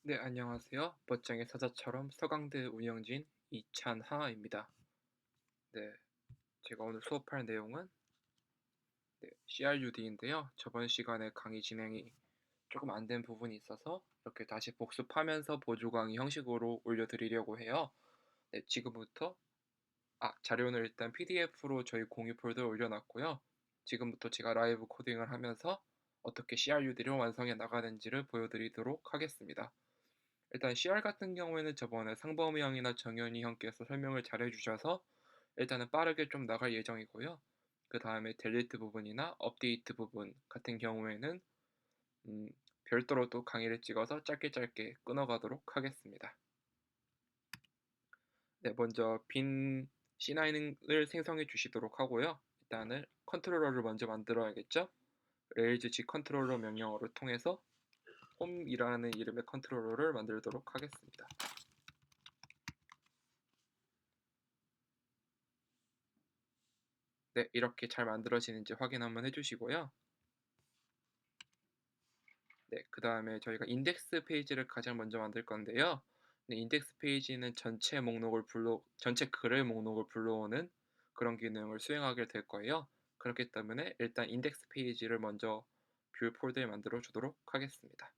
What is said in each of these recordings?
네, 안녕하세요. 멋쟁이 사자처럼 서강대 운영진 이찬하입니다. 네, 제가 오늘 수업할 내용은 CRUD인데요. 저번 시간에 강의 진행이 조금 안 된 부분이 있어서 이렇게 다시 복습하면서 보조 강의 형식으로 올려드리려고 해요. 네, 지금부터 자료는 일단 PDF로 저희 공유 폴더에 올려놨고요. 지금부터 제가 라이브 코딩을 하면서 어떻게 CRUD를 완성해 나가는지를 보여드리도록 하겠습니다. 일단 CR 같은 경우에는 저번에 상범이 형이나 정현이 형께서 설명을 잘 해주셔서 일단은 빠르게 좀 나갈 예정이고요. 그 다음에 델리트 부분이나 업데이트 부분 같은 경우에는 음, 별도로 또 강의를 찍어서 짧게 짧게 끊어가도록 하겠습니다. 네, 먼저 빈 C9을 생성해 주시도록 하고요. 일단은 컨트롤러를 먼저 만들어야겠죠? 레일즈 G 컨트롤러 명령어를 통해서 홈이라는 이름의 컨트롤러를 만들도록 하겠습니다. 네, 이렇게 잘 만들어지는지 확인 한번 해주시고요. 네, 그 다음에 저희가 인덱스 페이지를 가장 먼저 만들 건데요. 네, 인덱스 페이지는 전체 글의 목록을 불러오는 그런 기능을 수행하게 될 거예요. 그렇기 때문에 일단 인덱스 페이지를 먼저 뷰 폴더에 만들어 주도록 하겠습니다.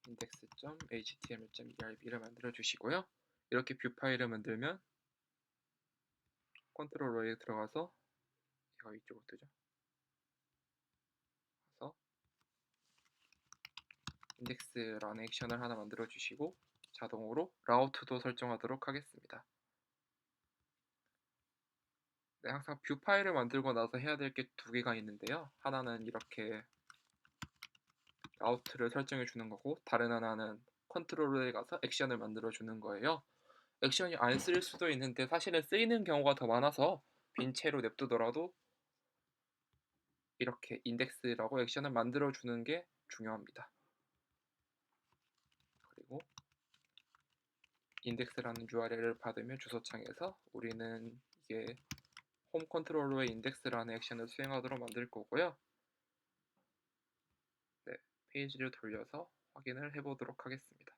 index.html.erb를 만들어 주시고요. 이렇게 뷰 파일을 만들면 컨트롤러에 들어가서 제가 이쪽으로 뜨죠. 그래서 인덱스라는 액션을 하나 만들어 주시고 자동으로 라우트도 설정하도록 하겠습니다. 네, 항상 뷰 파일을 만들고 나서 해야 될 게 두 개가 있는데요. 하나는 이렇게 라우트를 설정해 주는 거고 다른 하나는 컨트롤러에 가서 액션을 만들어 주는 거예요. 액션이 안 쓰일 수도 있는데 사실은 쓰이는 경우가 더 많아서 빈 채로 냅두더라도 이렇게 인덱스라고 액션을 만들어 주는 게 중요합니다. 그리고 인덱스라는 URL을 받으면 주소창에서 우리는 이게 홈 컨트롤러의 인덱스라는 액션을 수행하도록 만들 거고요. 네, 페이지를 돌려서 확인을 해보도록 하겠습니다.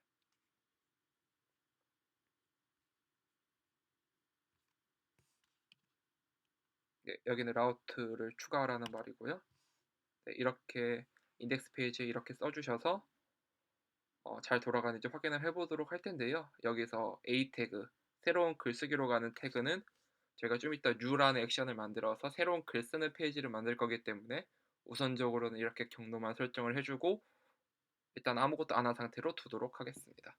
네, 여기는 라우트를 추가하라는 말이고요. 네, 이렇게 인덱스 페이지에 이렇게 써주셔서 잘 돌아가는지 확인을 해보도록 할 텐데요. 여기서 A 태그, 새로운 글쓰기로 가는 태그는 제가 좀 이따 new라는 액션을 만들어서 새로운 글 쓰는 페이지를 만들 거기 때문에 우선적으로는 이렇게 경로만 설정을 해주고 일단 아무것도 안 한 상태로 두도록 하겠습니다.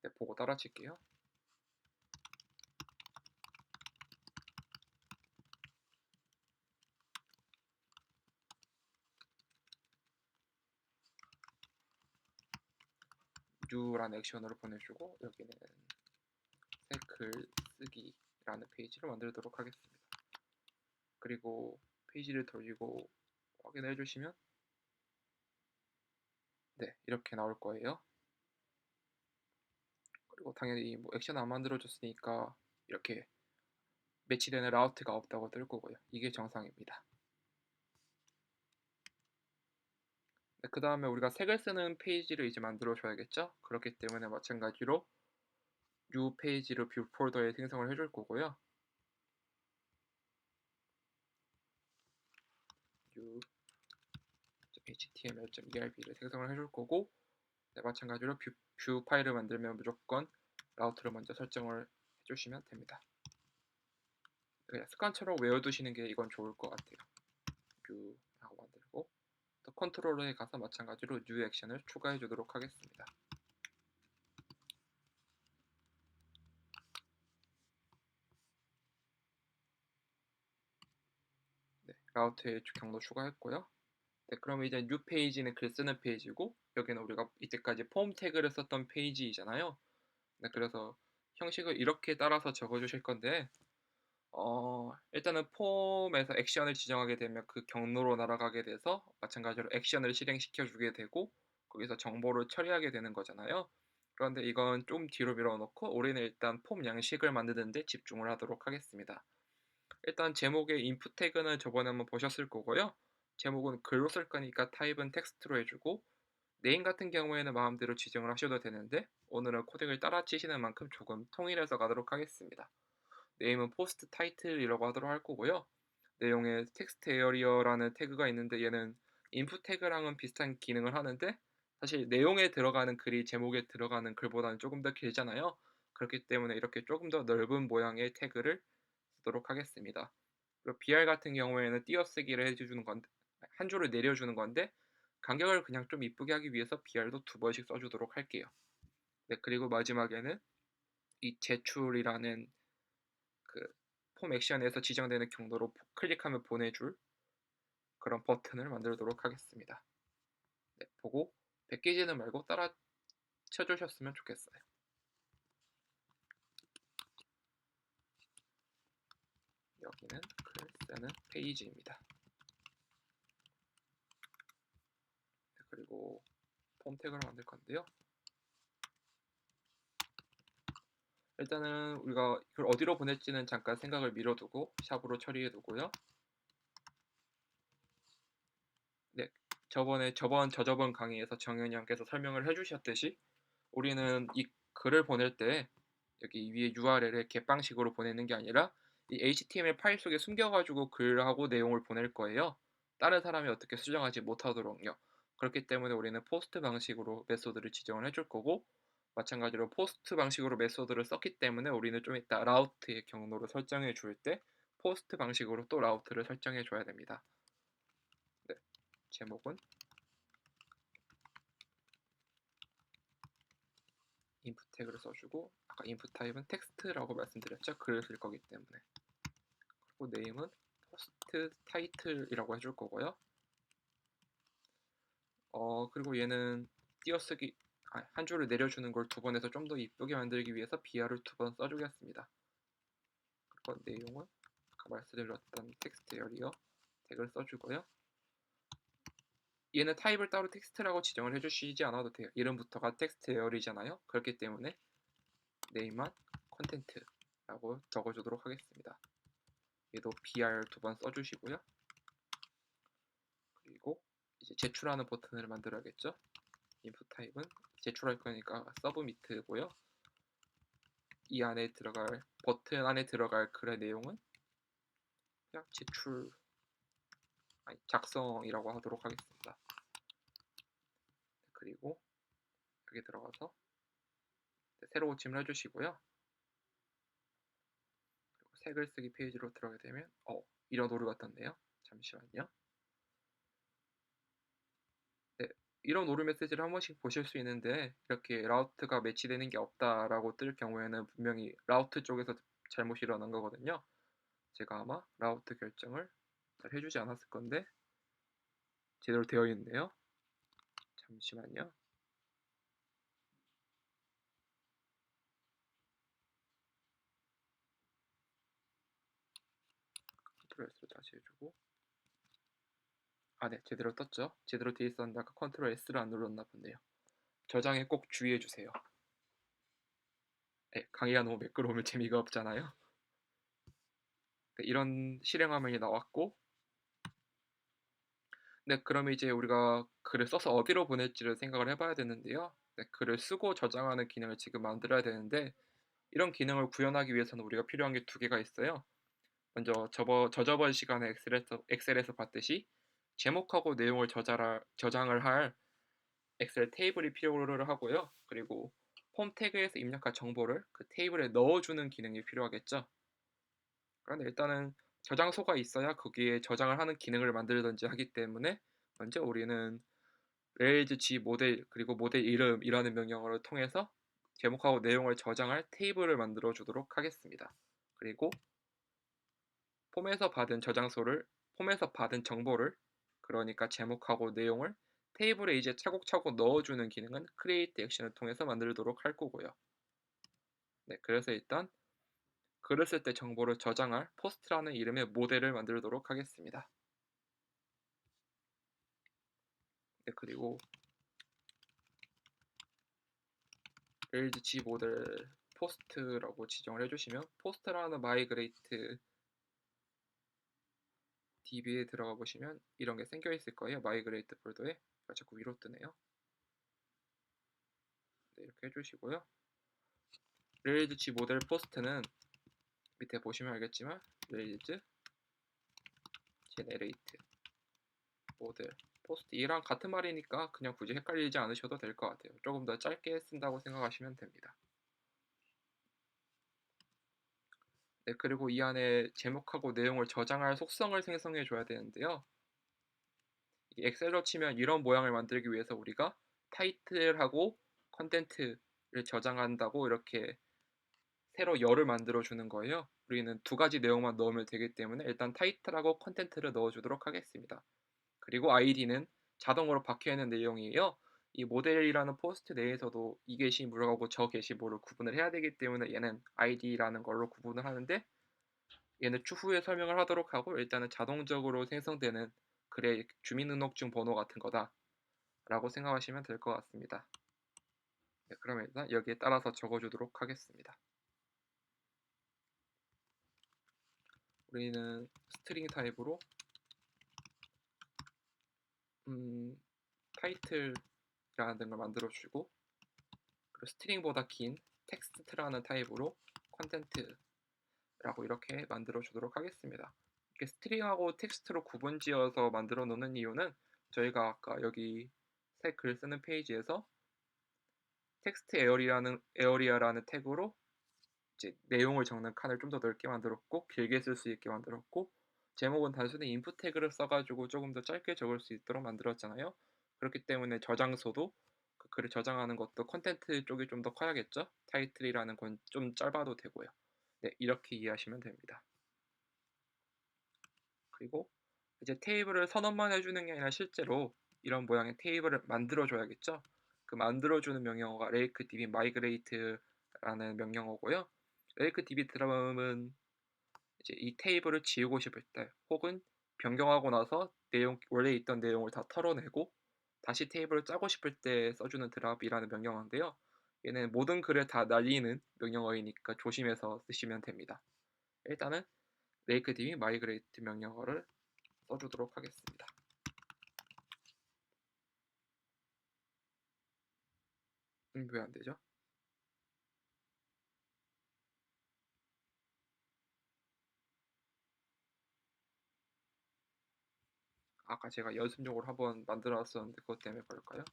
네, 보고 따라칠게요. new라는 액션으로 보내주고 여기는 새 글쓰기라는 페이지를 만들도록 하겠습니다. 그리고 페이지를 돌리고 확인해 주시면 네, 이렇게 나올 거예요. 그리고 당연히 뭐 액션 안 만들어줬으니까 이렇게 매치되는 라우트가 없다고 뜰 거고요. 이게 정상입니다. 네, 그 다음에 우리가 색을 쓰는 페이지를 이제 만들어 줘야겠죠? 그렇기 때문에 마찬가지로 new 페이지로 뷰 폴더에 생성을 해줄 거고요. new html.erb를 생성을 해줄 거고 네, 마찬가지로 뷰 파일을 만들면 무조건 라우트를 먼저 설정을 해주시면 됩니다. 그냥 습관처럼 외워두시는 게 이건 좋을 것 같아요. 뷰라고 만들고 또 컨트롤러에 가서 마찬가지로 new 액션을 추가해 주도록 하겠습니다. 네, 라우트에 경로 추가했고요. 네, 그럼 이제 new 페이지는 글 쓰는 페이지고 여기는 우리가 이때까지 폼 태그를 썼던 페이지잖아요. 네, 그래서 형식을 이렇게 따라서 적어 주실 건데 일단은 폼에서 액션을 지정하게 되면 그 경로로 날아가게 돼서 마찬가지로 액션을 실행시켜 주게 되고 거기서 정보를 처리하게 되는 거잖아요. 그런데 이건 좀 뒤로 미뤄 놓고 우리는 일단 폼 양식을 만드는 데 집중을 하도록 하겠습니다. 일단 제목의 input 태그는 저번에 한번 보셨을 거고요. 제목은 글로 쓸 거니까 타입은 텍스트로 해 주고 네임 같은 경우에는 마음대로 지정을 하셔도 되는데 오늘은 코딩을 따라 치시는 만큼 조금 통일해서 가도록 하겠습니다. 네임은 포스트 타이틀이라고 하도록 할 거고요. 내용에 텍스트 에어리어라는 태그가 있는데 얘는 인풋 태그랑은 비슷한 기능을 하는데 사실 내용에 들어가는 글이 제목에 들어가는 글보다는 조금 더 길잖아요. 그렇기 때문에 이렇게 조금 더 넓은 모양의 태그를 쓰도록 하겠습니다. 그리고 BR 같은 경우에는 띄어쓰기를 해주는 건데 한 줄을 내려주는 건데 간격을 그냥 좀 이쁘게 하기 위해서 BR도 두 번씩 써주도록 할게요. 네, 그리고 마지막에는 이 제출이라는 그 폼 액션에서 지정되는 경로로 클릭하면 보내줄 그런 버튼을 만들도록 하겠습니다. 네, 보고 베끼지는 말고 따라 쳐주셨으면 좋겠어요. 여기는 글 쓰는 페이지입니다. 네, 그리고 폼 태그를 만들 건데요. 일단은 우리가 이걸 어디로 보낼지는 잠깐 생각을 미뤄두고 샵으로 처리해두고요. 네, 저저번 강의에서 정현이 형께서 설명을 해주셨듯이 우리는 이 글을 보낼 때 여기 위에 URL에 겟방식으로 보내는 게 아니라 이 HTML 파일 속에 숨겨가지고 글하고 내용을 보낼 거예요. 다른 사람이 어떻게 수정하지 못하도록요. 그렇기 때문에 우리는 포스트 방식으로 메소드를 지정을 해줄 거고 마찬가지로 포스트 방식으로 메소드를 썼기 때문에 우리는 좀 이따 라우트의 경로를 설정해 줄 때 포스트 방식으로 또 라우트를 설정해 줘야 됩니다. 네, 제목은 input 태그를 써주고 아까 input 타입은 텍스트라고 말씀드렸죠. 글을 쓸 거기 때문에. 그리고 네임은 포스트 타이틀이라고 해줄 거고요. 그리고 얘는 띄어쓰기 한 줄을 내려주는 걸 두 번 해서 좀 더 이쁘게 만들기 위해서 BR을 두 번 써주겠습니다. 그리고 내용은 아까 말씀드렸던 텍스트 에어리어 태그를 써주고요. 얘는 타입을 따로 텍스트라고 지정을 해주시지 않아도 돼요. 이름부터가 텍스트 에어리잖아요. 그렇기 때문에 네임만 컨텐트라고 적어주도록 하겠습니다. 얘도 BR 두 번 써주시고요. 그리고 이제 제출하는 버튼을 만들어야겠죠. 인풋 타입은 제출할 거니까 서브미트고요. 이 안에 들어갈 버튼 안에 들어갈 글의 내용은 그냥 작성이라고 하도록 하겠습니다. 그리고 여기 들어가서 새로 고침을 해주시고요. 그리고 색을 쓰기 페이지로 들어가게 되면 이런 오류가 떴네요. 잠시만요. 네, 이런 오류 메시지를 한 번씩 보실 수 있는데 이렇게 라우트가 매치되는 게 없다라고 뜰 경우에는 분명히 라우트 쪽에서 잘못이 일어난 거거든요. 제가 아마 라우트 결정을 잘 해주지 않았을 건데 제대로 되어 있네요. 잠시만요. 컨트롤 S로 다시 해주고 네, 제대로 떴죠. 제대로 되어 있었는데 아까 컨트롤 S를 안 눌렀나 본데요. 저장에 꼭 주의해 주세요. 네, 강의가 너무 매끄러우면 재미가 없잖아요. 네, 이런 실행 화면이 나왔고 네, 그럼 이제 우리가 글을 써서 어디로 보낼지를 생각을 해봐야 되는데요. 네, 글을 쓰고 저장하는 기능을 지금 만들어야 되는데 이런 기능을 구현하기 위해서는 우리가 필요한 게 두 개가 있어요. 먼저 저저번 시간에 엑셀에서 봤듯이 제목하고 내용을 저장을 할 엑셀 테이블이 필요를 하고요. 그리고 폼 태그에서 입력한 정보를 그 테이블에 넣어주는 기능이 필요하겠죠. 그런데 일단은 저장소가 있어야 거기에 저장을 하는 기능을 만들든지 하기 때문에 먼저 우리는 레일즈 G 모델 그리고 모델 이름이라는 명령어를 통해서 제목하고 내용을 저장할 테이블을 만들어 주도록 하겠습니다. 그리고 폼에서 받은 정보를 그러니까 제목하고 내용을 테이블에 이제 차곡차곡 넣어주는 기능은 create 액션을 통해서 만들도록 할 거고요. 네, 그래서 일단 글을 쓸 때 정보를 저장할 포스트라는 이름의 모델을 만들도록 하겠습니다. 네, 그리고 레일즈 G 모델 포스트라고 지정을 해주시면 포스트라는 마이그레이트 DB에 들어가 보시면 이런 게 생겨 있을 거예요. 마이그레이트 폴더에. 자꾸 위로 뜨네요. 네, 이렇게 해주시고요. 레일즈 G 모델 포스트는 밑에 보시면 알겠지만 레일즈 제네레이트 모델 포스트 이랑 같은 말이니까 그냥 굳이 헷갈리지 않으셔도 될 것 같아요. 조금 더 짧게 쓴다고 생각하시면 됩니다. 네, 그리고 이 안에 제목하고 내용을 저장할 속성을 생성해 줘야 되는데요. 엑셀로 치면 이런 모양을 만들기 위해서 우리가 타이틀하고 컨텐트를 저장한다고 이렇게 새로 열을 만들어 주는 거예요. 우리는 두 가지 내용만 넣으면 되기 때문에 일단 타이틀하고 컨텐트를 넣어 주도록 하겠습니다. 그리고 아이디는 자동으로 박혀 있는 내용이에요. 이 모델이라는 포스트 내에서도 이 게시물하고 저 게시물을 구분을 해야 되기 때문에 얘는 아이디라는 걸로 구분을 하는데 얘는 추후에 설명을 하도록 하고 일단은 자동적으로 생성되는 글의 주민등록증 번호 같은 거다 라고 생각하시면 될 것 같습니다. 네, 그러면 일단 여기에 따라서 적어주도록 하겠습니다. 우리는 스트링 타입으로 타이틀이라는 걸 만들어주고 그리고 스트링보다 긴 텍스트라는 타입으로 컨텐트라고 이렇게 만들어주도록 하겠습니다. 이렇게 스트링하고 텍스트로 구분지어서 만들어 놓는 이유는 저희가 아까 여기 새 글 쓰는 페이지에서 텍스트 에어리아라는 태그로 이제 내용을 적는 칸을 좀 더 넓게 만들었고 길게 쓸 수 있게 만들었고 제목은 단순히 인풋 태그를 써가지고 조금 더 짧게 적을 수 있도록 만들었잖아요. 그렇기 때문에 저장소도 그 글을 저장하는 것도 컨텐트 쪽이 좀 더 커야겠죠. 타이틀이라는 건 좀 짧아도 되고요. 네, 이렇게 이해하시면 됩니다. 그리고 이제 테이블을 선언만 해주는 게 아니라 실제로 이런 모양의 테이블을 만들어줘야겠죠. 그 만들어주는 명령어가 rakedb migrate라는 명령어고요. rakedb 드럼은 이제 이 테이블을 지우고 싶을 때 혹은 변경하고 나서 원래 있던 내용을 다 털어내고 다시 테이블을 짜고 싶을 때 써주는 드랍이라는 명령어인데요. 얘는 모든 글을 다 날리는 명령어이니까 조심해서 쓰시면 됩니다. 일단은 rakedb migrate 명령어를 써주도록 하겠습니다. 왜 안 되죠? 아까 제가 연습용으로 한번 만들어 놨었는데 그것 때문에 그럴까요?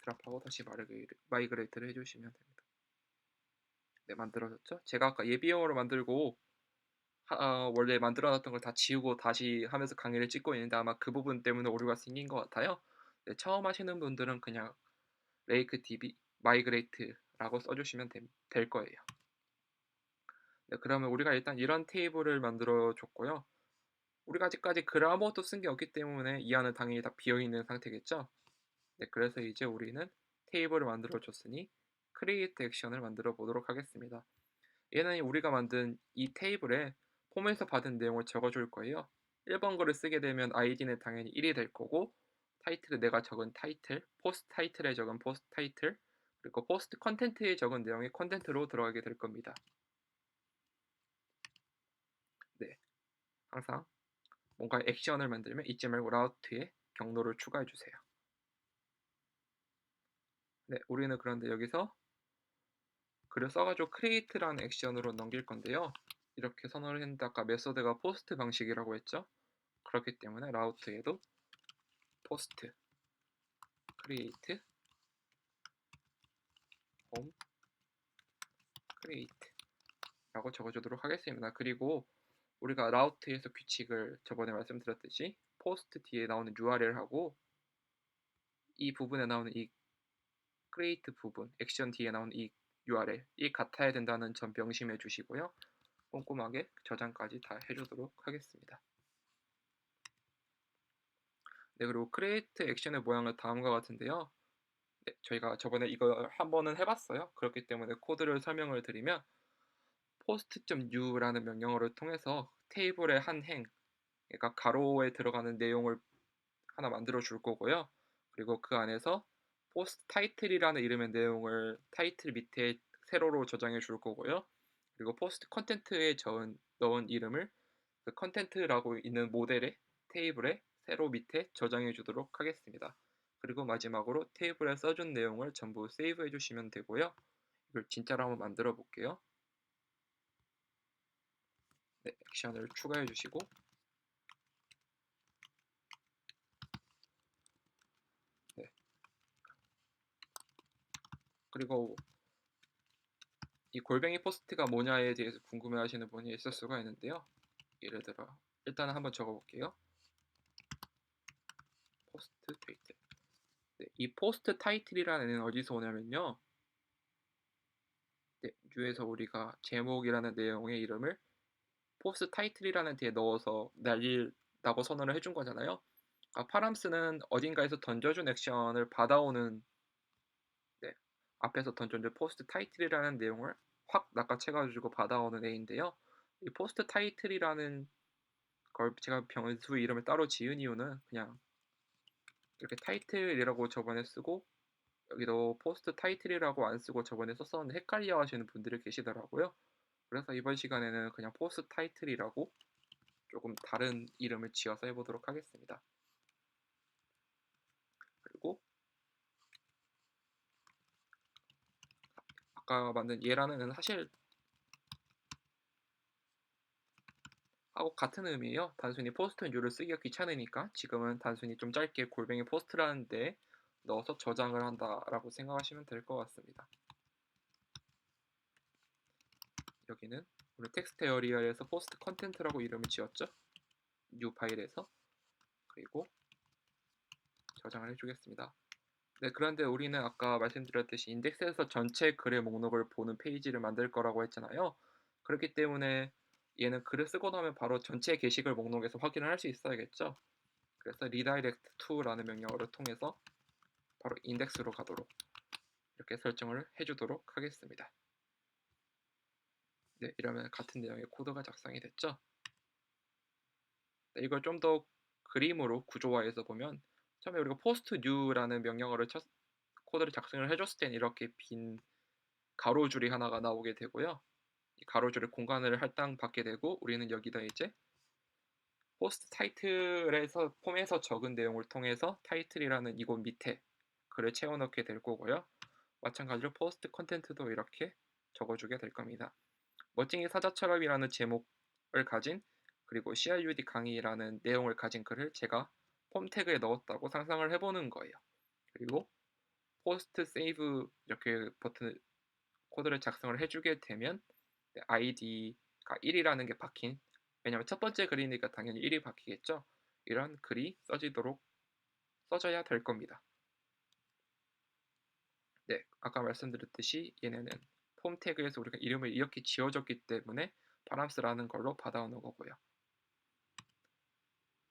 드랍하고 다시 마이그레이트를 해주시면 됩니다. 네, 만들어졌죠? 제가 아까 예비용으로 만들고 원래 만들어놨던 걸 다 지우고 다시 하면서 강의를 찍고 있는데 아마 그 부분 때문에 오류가 생긴 것 같아요. 네, 처음 하시는 분들은 그냥 rakedb migrate라고 써주시면 될 거예요. 네, 그러면 우리가 일단 이런 테이블을 만들어 줬고요. 우리가 아직까지 글 아무것도 쓴 게 없기 때문에 이 안은 당연히 다 비어있는 상태겠죠. 네, 그래서 이제 우리는 테이블을 만들어 줬으니 create 액션을 만들어 보도록 하겠습니다. 얘는 우리가 만든 이 테이블에 폼에서 받은 내용을 적어줄 거예요. 1번 글을 쓰게 되면 아이디는 당연히 1이 될 거고 타이틀은 내가 적은 타이틀, 포스트 타이틀에 적은 포스트 타이틀, 그리고 포스트 컨텐트에 적은 내용이 컨텐트로 들어가게 될 겁니다. 네, 항상 뭔가 액션을 만들면 잊지 말고 라우트에 경로를 추가해 주세요. 네, 우리는 그런데 여기서 글을 써가지고 create라는 액션으로 넘길 건데요. 이렇게 선언을 했는데 아까 메소드가 포스트 방식이라고 했죠. 그렇기 때문에 라우트에도 포스트 create home create 라고 적어주도록 하겠습니다. 그리고 우리가 라우트에서 규칙을 저번에 말씀드렸듯이 포스트 뒤에 나오는 URL하고 이 부분에 나오는 이 create 부분, 액션 뒤에 나오는 이 URL이 같아야 된다는 점 명심해 주시고요. 꼼꼼하게 저장까지 다 해주도록 하겠습니다. 네, 그리고 create 액션의 모양은 다음과 같은데요. 네, 저희가 저번에 이거 한 번은 해봤어요. 그렇기 때문에 코드를 설명을 드리면 post.u라는 명령어를 통해서 테이블의 한 행, 그러니까 가로에 들어가는 내용을 하나 만들어 줄 거고요. 그리고 그 안에서 post title이라는 이름의 내용을 타이틀 밑에 세로로 저장해 줄 거고요. 그리고 post content에 넣은 이름을 그 content라고 있는 모델의 테이블의 세로 밑에 저장해 주도록 하겠습니다. 그리고 마지막으로 테이블에 써준 내용을 전부 세이브 해주시면 되고요. 이걸 진짜로 한번 만들어 볼게요. 네, 액션을 추가해 주시고, 네, 그리고 이 골뱅이 포스트가 뭐냐에 대해서 궁금해 하시는 분이 있을 수가 있는데요. 예를 들어 일단은 한번 적어 볼게요. 포스트 타이틀. 네, 이 포스트 타이틀이라는 애는 어디서 오냐면요. 네, U에서 우리가 제목이라는 내용의 이름을 포스트 타이틀이라는 데에 넣어서 날린다고 선언을 해준 거잖아요. 파람스는 어딘가에서 던져준 액션을 받아오는, 네, 앞에서 던져준 포스트 타이틀이라는 내용을 확 낚아채가지고 받아오는 애인데요. 이 포스트 타이틀이라는 걸 제가 변수 이름을 따로 지은 이유는 그냥 이렇게 타이틀이라고 저번에 쓰고 여기도 포스트 타이틀이라고 안 쓰고 저번에 썼었는데 헷갈려 하시는 분들이 계시더라고요. 그래서 이번 시간에는 그냥 포스트 타이틀이라고 조금 다른 이름을 지어서 해보도록 하겠습니다. 그리고 아까 만든 얘라는 애는 사실 하고 같은 의미예요. 단순히 포스트 뉴를 쓰기가 귀찮으니까 지금은 단순히 좀 짧게 골뱅이 포스트라는 데 넣어서 저장을 한다라고 생각하시면 될 것 같습니다. 여기는 우리 텍스트 에어리어에서 포스트 컨텐트라고 이름을 지었죠. 뉴 파일에서. 그리고 저장을 해주겠습니다. 네, 그런데 우리는 아까 말씀드렸듯이 인덱스에서 전체 글의 목록을 보는 페이지를 만들 거라고 했잖아요. 그렇기 때문에 얘는 글을 쓰고 나면 바로 전체 게시글 목록에서 확인을 할 수 있어야겠죠. 그래서 redirect to라는 명령어를 통해서 바로 인덱스로 가도록 이렇게 설정을 해주도록 하겠습니다. 네, 이러면 같은 내용의 코드가 작성이 됐죠. 네, 이걸 좀 더 그림으로 구조화해서 보면 처음에 우리가 post new라는 명령어를 코드를 작성을 해줬을 때는 이렇게 빈 가로줄이 하나가 나오게 되고요. 이 가로줄에 공간을 할당받게 되고 우리는 여기다 이제 포스트 타이틀에서 폼에서 적은 내용을 통해서 타이틀이라는 이곳 밑에 글을 채워넣게 될 거고요. 마찬가지로 포스트 컨텐트도 이렇게 적어주게 될 겁니다. 멋쟁이 사자처럼이라는 제목을 가진 그리고 CRUD 강의라는 내용을 가진 글을 제가 폼 태그에 넣었다고 상상을 해보는 거예요. 그리고 포스트 세이브 이렇게 버튼 코드를 작성을 해주게 되면 id가 1이라는 게 박힌, 왜냐면 첫 번째 글이니까 당연히 1이 박히겠죠. 이런 글이 써져야 될 겁니다. 네, 아까 말씀드렸듯이 얘네는 폼 태그에서 우리가 이름을 이렇게 지어줬기 때문에 파람스라는 걸로 받아오는 거고요.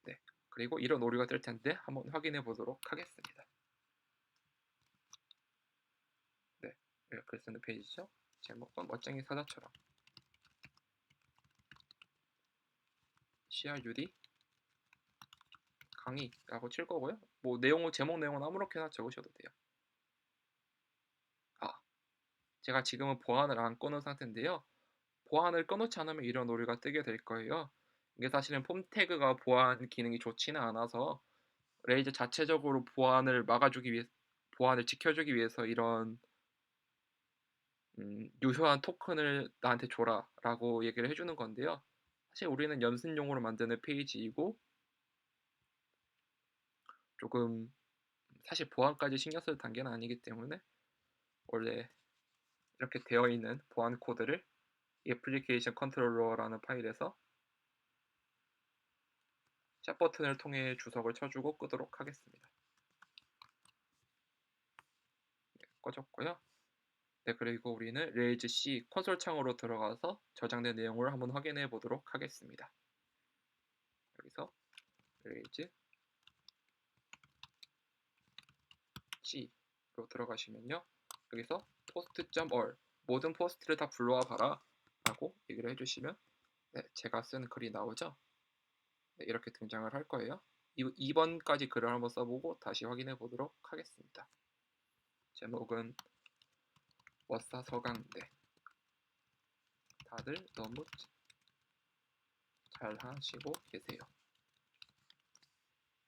네, 그리고 이런 오류가 뜰 텐데 한번 확인해 보도록 하겠습니다. 네, 이렇게 쓰는 페이지죠. 제목은 멋쟁이 사자처럼 CRUD 강의라고 칠 거고요. 뭐 제목 내용은 아무렇게나 적으셔도 돼요. 제가 지금은 보안을 안 꺼놓은 상태인데요. 보안을 꺼놓지 않으면 이런 오류가 뜨게 될 거예요. 이게 사실은 폼 태그가 보안 기능이 좋지는 않아서 레이저 자체적으로 보안을 지켜주기 위해서 이런 유효한 토큰을 나한테 줘라 라고 얘기를 해주는 건데요. 사실 우리는 연습용으로 만드는 페이지이고 조금 사실 보안까지 신경 쓸 단계는 아니기 때문에 원래 이렇게 되어 있는 보안 코드를 애플리케이션 컨트롤러라는 파일에서 샵 버튼을 통해 주석을 쳐주고 끄도록 하겠습니다. 네, 꺼졌고요. 네, 그리고 우리는 레이즈 C 콘솔 창으로 들어가서 저장된 내용을 한번 확인해 보도록 하겠습니다. 여기서 레이즈 C 들어가시면요. 여기서 post.all 모든 포스트를 다 불러와 봐라 라고 얘기를 해주시면 네, 제가 쓴 글이 나오죠. 네, 이렇게 등장을 할 거예요. 2번까지 글을 한번 써보고 다시 확인해 보도록 하겠습니다. 제목은 워싸 서강대 다들 너무 잘 하시고 계세요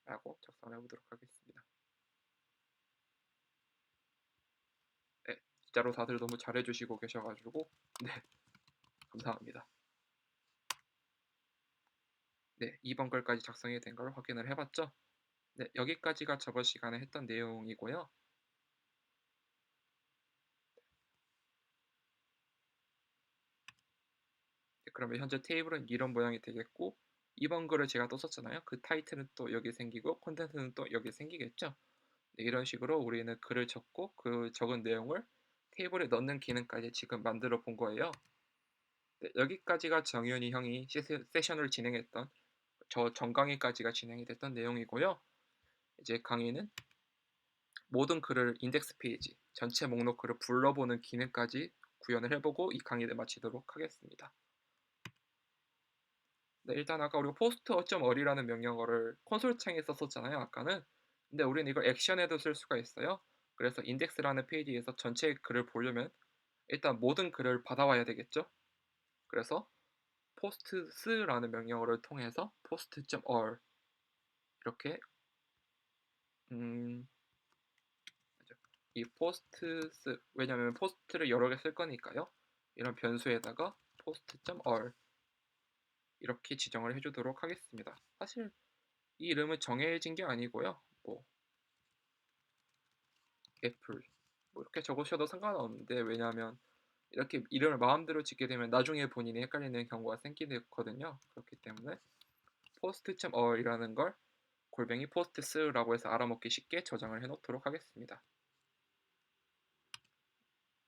라고 작성해 보도록 하겠습니다. 네, 진짜로 다들 너무 잘해주시고 계셔가지고 네, 감사합니다. 네, 2번 글까지 작성이 된 걸 확인을 해봤죠? 네, 여기까지가 저번 시간에 했던 내용이고요. 네, 그러면 현재 테이블은 이런 모양이 되겠고 2번 글을 제가 또 썼잖아요. 그 타이틀은 또 여기 생기고 콘텐츠는 또 여기 생기겠죠. 네, 이런 식으로 우리는 글을 적고 그 적은 내용을 테이블에 넣는 기능까지 지금 만들어 본 거예요. 네, 여기까지가 정윤이 형이 세션을 진행했던 저 전강의까지가 진행이 됐던 내용이고요. 이제 강의는 모든 글을 인덱스 페이지, 전체 목록 글을 불러보는 기능까지 구현을 해보고 이 강의를 마치도록 하겠습니다. 네, 일단 아까 우리가 post.all이라는 명령어를 콘솔 창에 썼었잖아요, 아까는. 근데 우리는 이걸 액션에도 쓸 수가 있어요. 그래서 인덱스라는 페이지에서 전체 글을 보려면 일단 모든 글을 받아와야 되겠죠. 그래서 posts라는 명령어를 통해서 post.all 이렇게 이 posts 왜냐하면 포스트를 여러 개 쓸 거니까요. 이런 변수에다가 post.all 이렇게 지정을 해주도록 하겠습니다. 사실 이 이름은 정해진 게 아니고요. 뭐 애플 뭐 이렇게 적으셔도 상관없는데 왜냐하면 이렇게 이름을 마음대로 짓게 되면 나중에 본인이 헷갈리는 경우가 생기거든요. 그렇기 때문에 post.all이라는 걸 골뱅이 posts라고 해서 알아먹기 쉽게 저장을 해놓도록 하겠습니다.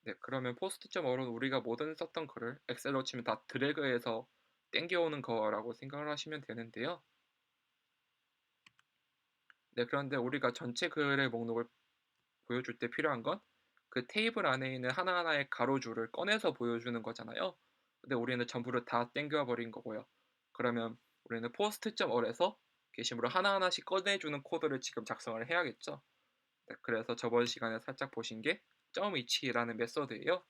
네, 그러면 post.all은 우리가 모든 썼던 글을 엑셀로 치면 다 드래그해서 땡겨오는 거라고 생각을 하시면 되는데요. 네, 그런데 우리가 전체 글의 목록을 보여줄 때 필요한 건 그 테이블 안에 있는 하나하나의 가로줄을 꺼내서 보여주는 거잖아요. 근데 우리는 전부를 다 땡겨 버린 거고요. 그러면 우리는 post.all에서 게시물을 하나하나씩 꺼내주는 코드를 지금 작성을 해야겠죠. 네, 그래서 저번 시간에 살짝 보신 게 .위치라는 메서드예요.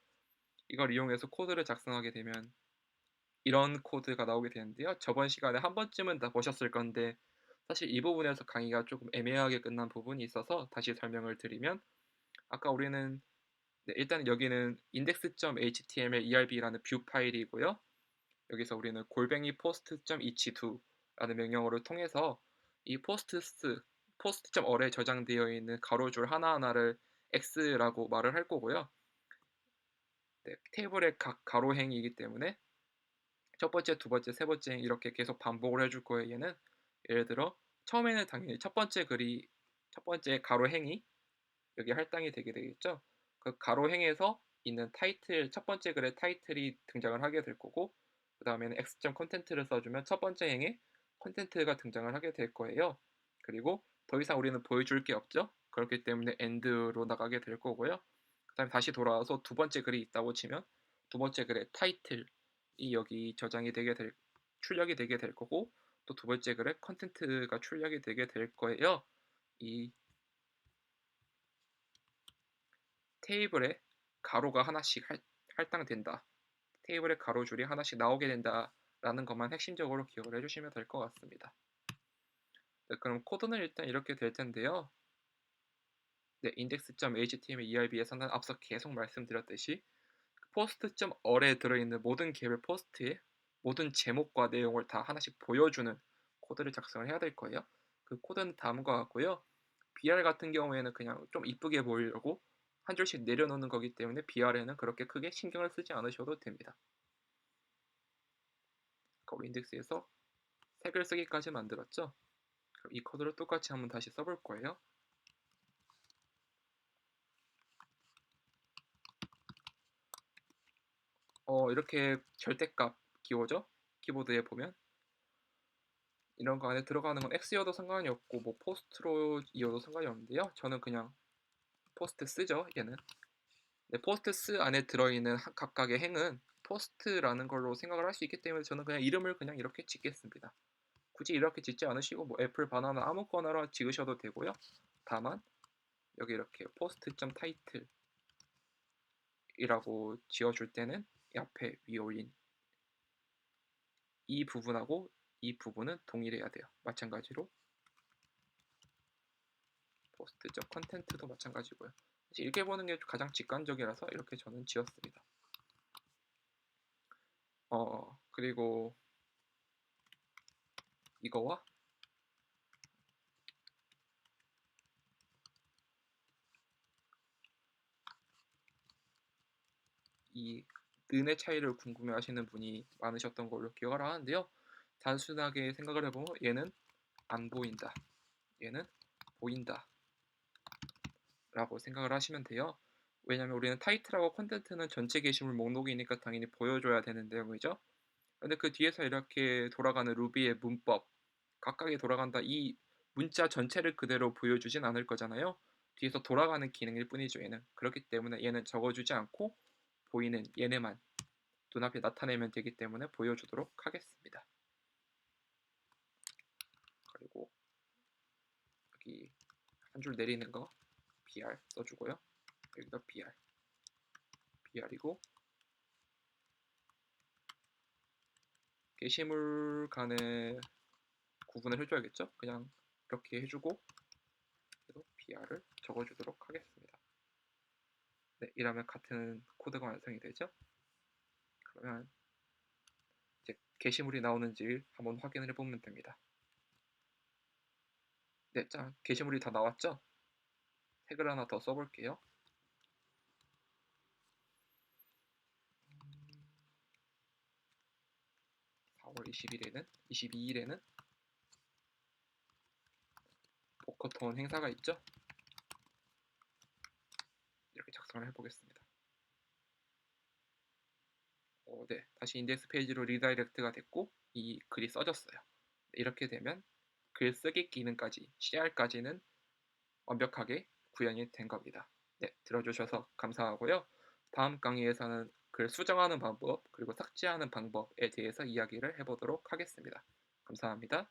이걸 이용해서 코드를 작성하게 되면 이런 코드가 나오게 되는데요. 저번 시간에 한 번쯤은 다 보셨을 건데 사실 이 부분에서 강의가 조금 애매하게 끝난 부분이 있어서 다시 설명을 드리면 아까 우리는 네, 일단 여기는 index.html erb라는 뷰 파일이고요. 여기서 우리는 골뱅이 post.each2라는 명령어를 통해서 이 post.all에 저장되어 있는 가로줄 하나하나를 x라고 말을 할 거고요. 네, 테이블의 각 가로행이기 때문에 첫 번째, 두 번째, 세 번째 이렇게 계속 반복을 해줄 거예요. 얘는 예를 들어 처음에는 당연히 첫 번째 가로행이 여기 할당이 되게 되겠죠. 그 가로행에서 있는 타이틀 첫 번째 글의 타이틀이 등장을 하게 될 거고 그 다음에는 x.content를 써주면 첫 번째 행에 컨텐트가 등장을 하게 될 거예요. 그리고 더 이상 우리는 보여줄 게 없죠. 그렇기 때문에 end로 나가게 될 거고요. 그 다음에 다시 돌아와서 두 번째 글이 있다고 치면 두 번째 글의 타이틀이 여기 출력이 되게 될 거고 또 두 번째 글의 컨텐트가 출력이 되게 될 거예요. 이 테이블에 가로가 하나씩 할당된다. 테이블에 가로줄이 하나씩 나오게 된다라는 것만 핵심적으로 기억을 해주시면 될 것 같습니다. 네, 그럼 코드는 일단 이렇게 될 텐데요. 네, index.html erb에서는 앞서 계속 말씀드렸듯이 post.all에 들어있는 모든 개별 포스트의 모든 제목과 내용을 다 하나씩 보여주는 코드를 작성을 해야 될 거예요. 그 코드는 다음과 같고요. BR 같은 경우에는 그냥 좀 이쁘게 보이려고 한 줄씩 내려놓는 거기 때문에 BR에는 그렇게 크게 신경을 쓰지 않으셔도 됩니다. 우리 인덱스에서 색을 쓰기까지 만들었죠. 그럼 이 코드를 똑같이 한번 다시 써볼 거예요. 이렇게 절대값 기호죠. 키보드에 보면 이런 거 안에 들어가는 건 X여도 상관이 없고 뭐 포스트로 이어도 상관이 없는데요. 저는 그냥 포스트 쓰죠, 얘는. 네, 포스트 쓰 안에 들어있는 각각의 행은 포스트라는 걸로 생각을 할 수 있기 때문에 저는 그냥 이름을 그냥 이렇게 짓겠습니다. 굳이 이렇게 짓지 않으시고 뭐 애플 바나나 아무거나 지으셔도 되고요. 다만 여기 이렇게 포스트.타이틀이라고 지어줄 때는 이 앞에 위에 올린 이 부분하고 이 부분은 동일해야 돼요. 마찬가지로 포스트.컨텐트도 마찬가지고요. 이렇게 보는 게 가장 직관적이라서 이렇게 저는 지었습니다. 그리고 이거와 이 는의 차이를 궁금해 하시는 분이 많으셨던 걸로 기억을 하는데요. 단순하게 생각을 해보면 얘는 안 보인다, 얘는 보인다 라고 생각을 하시면 돼요. 왜냐면 우리는 타이틀하고 컨텐트는 전체 게시물 목록이니까 당연히 보여줘야 되는 내용이죠. 근데 그 뒤에서 이렇게 돌아가는 루비의 문법, 각각이 돌아간다, 이 문자 전체를 그대로 보여주진 않을 거잖아요. 뒤에서 돌아가는 기능일 뿐이죠, 얘는. 그렇기 때문에 얘는 적어주지 않고 보이는 얘네만 눈앞에 나타내면 되기 때문에 보여주도록 하겠습니다. 그리고 여기 한 줄 내리는 거 br 써주고요. 여기도 br이고 게시물 간의 구분을 해줘야겠죠? 그냥 이렇게 해주고 그래도 br을 적어주도록 하겠습니다. 네, 이러면 같은 코드가 완성이 되죠? 그러면 이제 게시물이 나오는지 한번 확인을 해보면 됩니다. 네, 자, 게시물이 다 나왔죠? 태그를 하나 더 써볼게요. 4월 22일에는 보커톤 행사가 있죠? 이렇게 작성을 해보겠습니다. 네, 다시 인덱스 페이지로 리다이렉트가 됐고 이 글이 써졌어요. 이렇게 되면 글쓰기 기능까지, CR까지는 완벽하게 구현이 된 겁니다. 네, 들어주셔서 감사하고요. 다음 강의에서는 글 수정하는 방법 그리고 삭제하는 방법에 대해서 이야기를 해보도록 하겠습니다. 감사합니다.